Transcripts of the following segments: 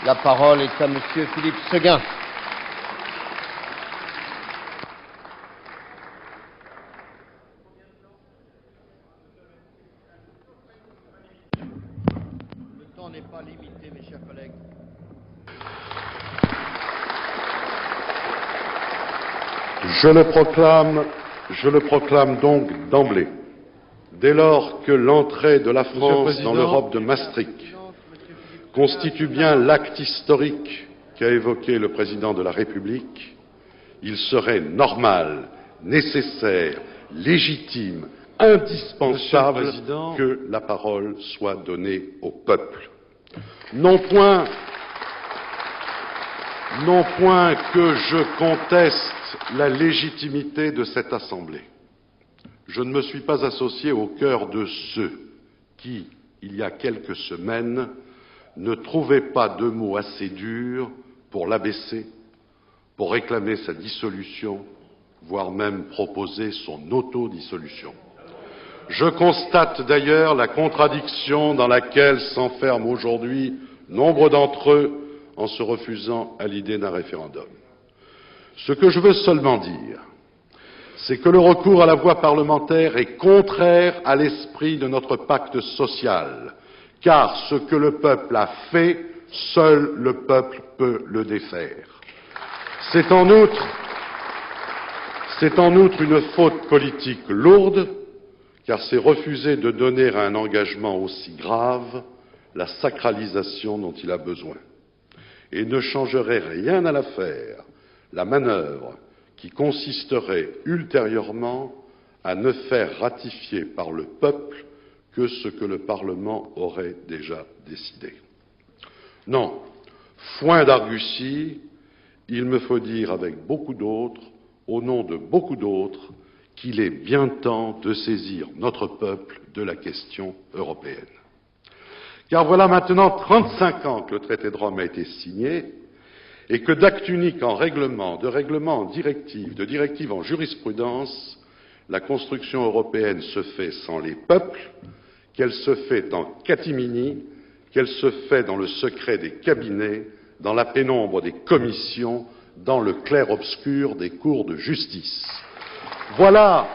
La parole est à Monsieur Philippe Séguin. Le temps n'est pas limité, mes chers collègues. Je le proclame donc d'emblée, dès lors que l'entrée de la France dans l'Europe de Maastricht constitue bien l'acte historique qu'a évoqué le Président de la République, il serait normal, nécessaire, légitime, indispensable que la parole soit donnée au peuple. Non point que je conteste la légitimité de cette Assemblée. Je ne me suis pas associé au cœur de ceux qui, il y a quelques semaines, ne trouvaient pas de mots assez durs pour l'abaisser, pour réclamer sa dissolution, voire même proposer son autodissolution. Je constate d'ailleurs la contradiction dans laquelle s'enferment aujourd'hui nombre d'entre eux en se refusant à l'idée d'un référendum. Ce que je veux seulement dire, c'est que le recours à la voie parlementaire est contraire à l'esprit de notre pacte social, car ce que le peuple a fait, seul le peuple peut le défaire. C'est en outre une faute politique lourde, car c'est refuser de donner à un engagement aussi grave la sacralisation dont il a besoin. Et ne changerait rien à l'affaire la manœuvre qui consisterait ultérieurement à ne faire ratifier par le peuple que ce que le Parlement aurait déjà décidé. Non, foin d'argussie, il me faut dire avec beaucoup d'autres, au nom de beaucoup d'autres, qu'il est bien temps de saisir notre peuple de la question européenne. Car voilà maintenant 35 ans que le traité de Rome a été signé et que d'acte unique en règlement, de règlement en directive, de directive en jurisprudence, la construction européenne se fait sans les peuples, qu'elle se fait en catimini, qu'elle se fait dans le secret des cabinets, dans la pénombre des commissions, dans le clair-obscur des cours de justice. Voilà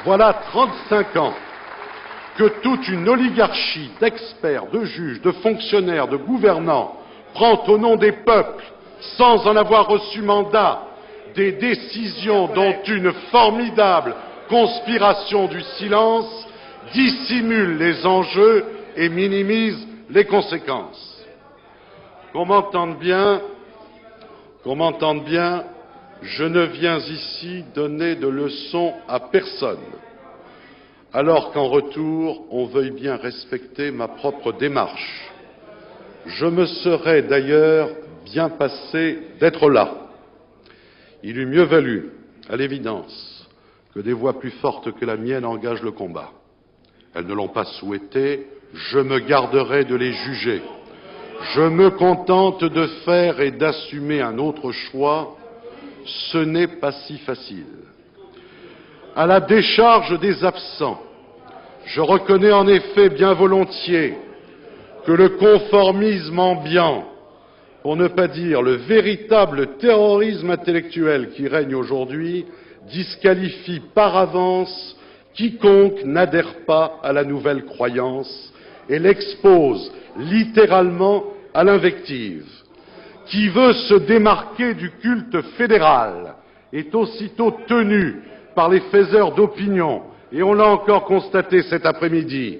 35 ans que toute une oligarchie d'experts, de juges, de fonctionnaires, de gouvernants prend au nom des peuples, sans en avoir reçu mandat, des décisions dont une formidable conspiration du silence dissimule les enjeux et minimise les conséquences. Qu'on m'entende bien, je ne viens ici donner de leçons à personne, alors qu'en retour, on veuille bien respecter ma propre démarche. Je me serais d'ailleurs bien passé d'être là. Il eût mieux valu, à l'évidence, que des voix plus fortes que la mienne engagent le combat. Elles ne l'ont pas souhaité, je me garderai de les juger. Je me contente de faire et d'assumer un autre choix. Ce n'est pas si facile. À la décharge des absents, je reconnais en effet bien volontiers que le conformisme ambiant, pour ne pas dire le véritable terrorisme intellectuel qui règne aujourd'hui, disqualifie par avance quiconque n'adhère pas à la nouvelle croyance et l'expose littéralement à l'invective. Qui veut se démarquer du culte fédéral est aussitôt tenu par les faiseurs d'opinion, et on l'a encore constaté cet après-midi,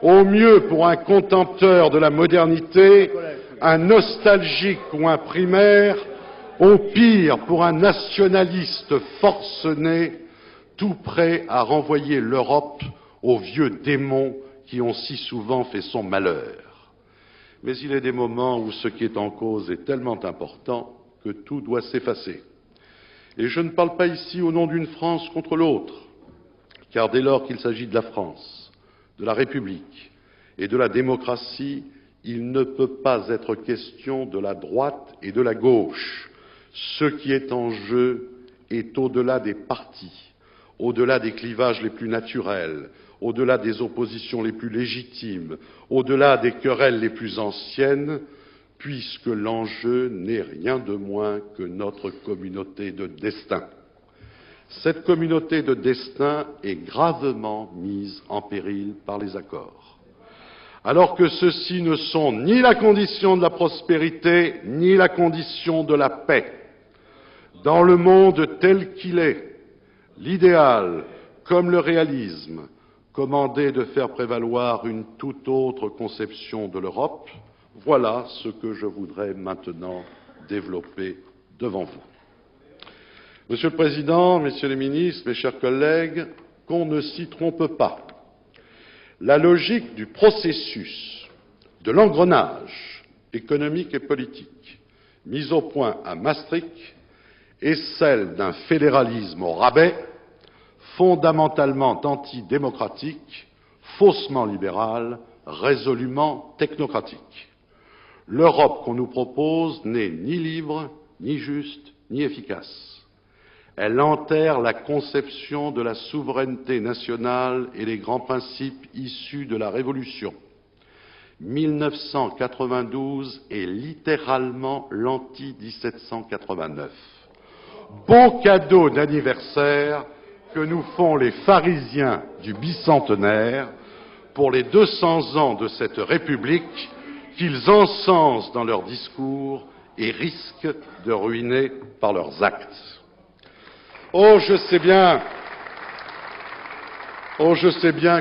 au mieux pour un contempteur de la modernité, un nostalgique ou un primaire, au pire pour un nationaliste forcené, tout prêt à renvoyer l'Europe aux vieux démons qui ont si souvent fait son malheur. Mais il est des moments où ce qui est en cause est tellement important que tout doit s'effacer. Et je ne parle pas ici au nom d'une France contre l'autre, car dès lors qu'il s'agit de la France, de la République et de la démocratie, il ne peut pas être question de la droite et de la gauche. Ce qui est en jeu est au-delà des partis, au-delà des clivages les plus naturels, au-delà des oppositions les plus légitimes, au-delà des querelles les plus anciennes, puisque l'enjeu n'est rien de moins que notre communauté de destin. Cette communauté de destin est gravement mise en péril par les accords, alors que ceux-ci ne sont ni la condition de la prospérité, ni la condition de la paix. Dans le monde tel qu'il est, l'idéal, comme le réalisme, commandait de faire prévaloir une toute autre conception de l'Europe. Voilà ce que je voudrais maintenant développer devant vous. Monsieur le Président, Messieurs les ministres, mes chers collègues, qu'on ne s'y trompe pas. La logique du processus, de l'engrenage économique et politique mis au point à Maastricht est celle d'un fédéralisme au rabais, fondamentalement antidémocratique, faussement libéral, résolument technocratique. L'Europe qu'on nous propose n'est ni libre, ni juste, ni efficace. Elle enterre la conception de la souveraineté nationale et les grands principes issus de la Révolution. 1992 est littéralement l'anti-1789. Beau cadeau d'anniversaire que nous font les pharisiens du bicentenaire pour les 200 ans de cette République qu'ils encensent dans leurs discours et risquent de ruiner par leurs actes. Oh, je sais bien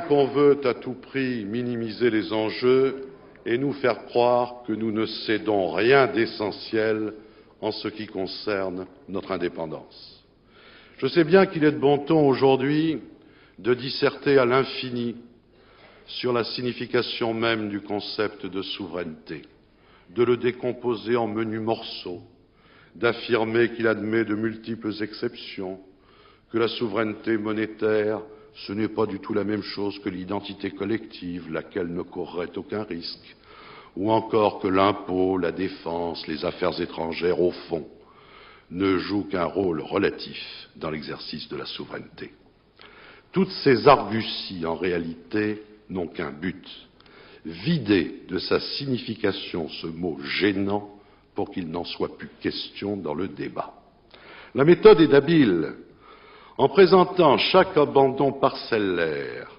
qu'on veut à tout prix minimiser les enjeux et nous faire croire que nous ne cédons rien d'essentiel en ce qui concerne notre indépendance. Je sais bien qu'il est de bon ton aujourd'hui de disserter à l'infini sur la signification même du concept de souveraineté, de le décomposer en menus morceaux, d'affirmer qu'il admet de multiples exceptions, que la souveraineté monétaire, ce n'est pas du tout la même chose que l'identité collective, laquelle ne courrait aucun risque, ou encore que l'impôt, la défense, les affaires étrangères, au fond, ne jouent qu'un rôle relatif dans l'exercice de la souveraineté. Toutes ces arguties, en réalité, n'ont qu'un but, vider de sa signification ce mot gênant pour qu'il n'en soit plus question dans le débat. La méthode est habile. En présentant chaque abandon parcellaire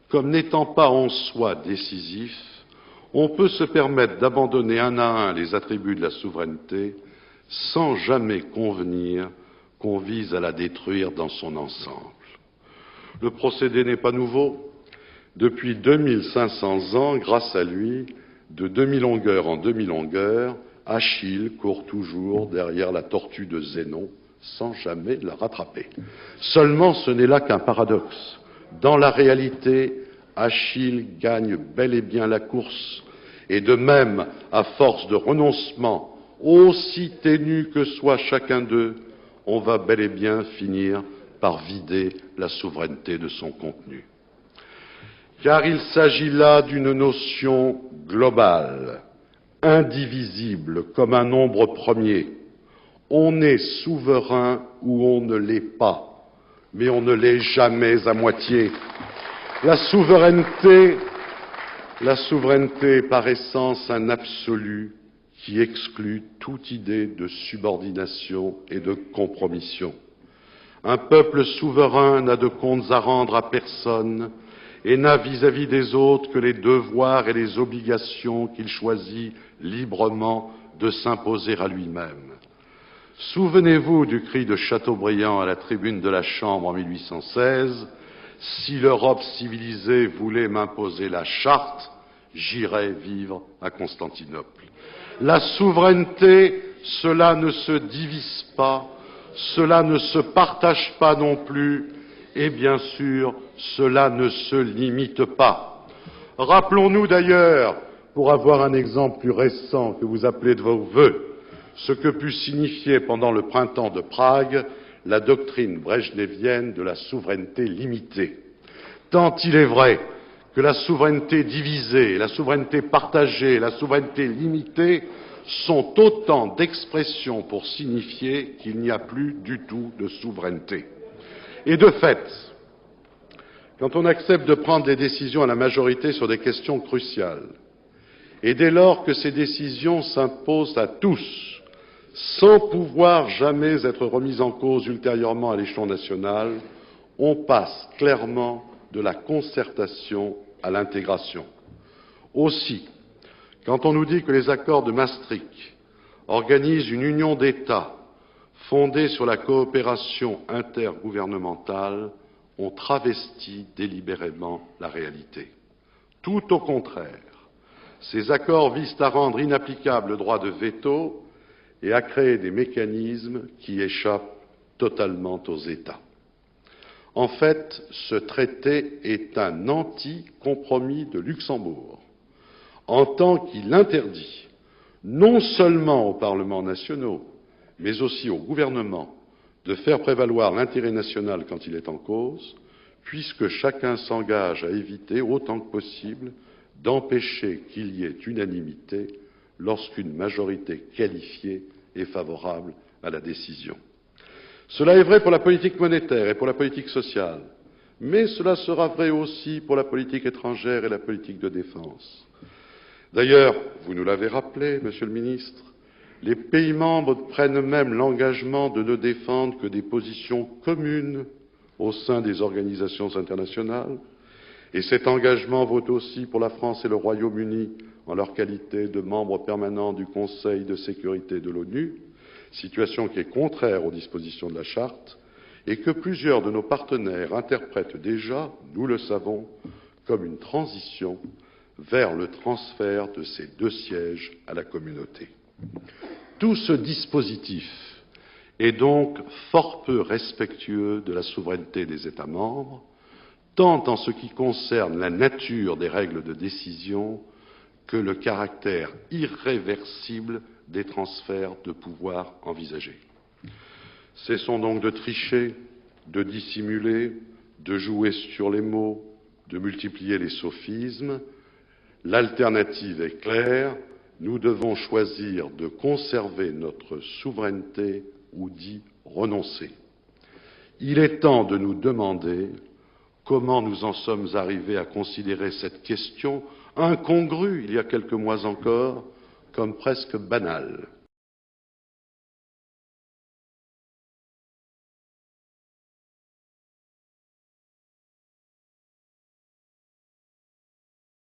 comme n'étant pas en soi décisif, on peut se permettre d'abandonner un à un les attributs de la souveraineté sans jamais convenir qu'on vise à la détruire dans son ensemble. Le procédé n'est pas nouveau. Depuis 2500 ans, grâce à lui, de demi-longueur en demi-longueur, Achille court toujours derrière la tortue de Zénon, sans jamais la rattraper. Seulement, ce n'est là qu'un paradoxe. Dans la réalité, Achille gagne bel et bien la course, et de même, à force de renoncement, aussi ténu que soit chacun d'eux, on va bel et bien finir par vider la souveraineté de son contenu. Car il s'agit là d'une notion globale, indivisible comme un nombre premier. On est souverain ou on ne l'est pas, mais on ne l'est jamais à moitié. La souveraineté est par essence un absolu qui exclut toute idée de subordination et de compromission. Un peuple souverain n'a de comptes à rendre à personne et n'a vis-à-vis des autres que les devoirs et les obligations qu'il choisit librement de s'imposer à lui-même. Souvenez-vous du cri de Chateaubriand à la tribune de la Chambre en 1816 « Si l'Europe civilisée voulait m'imposer la charte, j'irais vivre à Constantinople. » La souveraineté, cela ne se divise pas, cela ne se partage pas non plus, et bien sûr, cela ne se limite pas. Rappelons-nous d'ailleurs, pour avoir un exemple plus récent que vous appelez de vos vœux, ce que put signifier pendant le printemps de Prague la doctrine brejnevienne de la souveraineté limitée. Tant il est vrai que la souveraineté divisée, la souveraineté partagée, la souveraineté limitée sont autant d'expressions pour signifier qu'il n'y a plus du tout de souveraineté. Et de fait, quand on accepte de prendre des décisions à la majorité sur des questions cruciales, Et dès lors que ces décisions s'imposent à tous, sans pouvoir jamais être remises en cause ultérieurement à l'échelon national, on passe clairement de la concertation à l'intégration. Aussi, quand on nous dit que les accords de Maastricht organisent une union d'États fondée sur la coopération intergouvernementale, on travestit délibérément la réalité. Tout au contraire, ces accords visent à rendre inapplicable le droit de veto et à créer des mécanismes qui échappent totalement aux États. En fait, ce traité est un anti-compromis de Luxembourg, en tant qu'il interdit non seulement aux parlements nationaux, mais aussi aux gouvernements de faire prévaloir l'intérêt national quand il est en cause, puisque chacun s'engage à éviter autant que possible d'empêcher qu'il y ait unanimité lorsqu'une majorité qualifiée est favorable à la décision. Cela est vrai pour la politique monétaire et pour la politique sociale, mais cela sera vrai aussi pour la politique étrangère et la politique de défense. D'ailleurs, vous nous l'avez rappelé, Monsieur le Ministre, les pays membres prennent même l'engagement de ne défendre que des positions communes au sein des organisations internationales, et cet engagement vaut aussi pour la France et le Royaume-Uni en leur qualité de membres permanents du Conseil de sécurité de l'ONU, situation qui est contraire aux dispositions de la Charte et que plusieurs de nos partenaires interprètent déjà, nous le savons, comme une transition vers le transfert de ces 2 sièges à la Communauté. Tout ce dispositif est donc fort peu respectueux de la souveraineté des États membres, tant en ce qui concerne la nature des règles de décision que le caractère irréversible des transferts de pouvoir envisagés. Cessons donc de tricher, de dissimuler, de jouer sur les mots, de multiplier les sophismes. L'alternative est claire, nous devons choisir de conserver notre souveraineté ou d'y renoncer. Il est temps de nous demander comment nous en sommes arrivés à considérer cette question incongrue il y a quelques mois encore comme presque banale.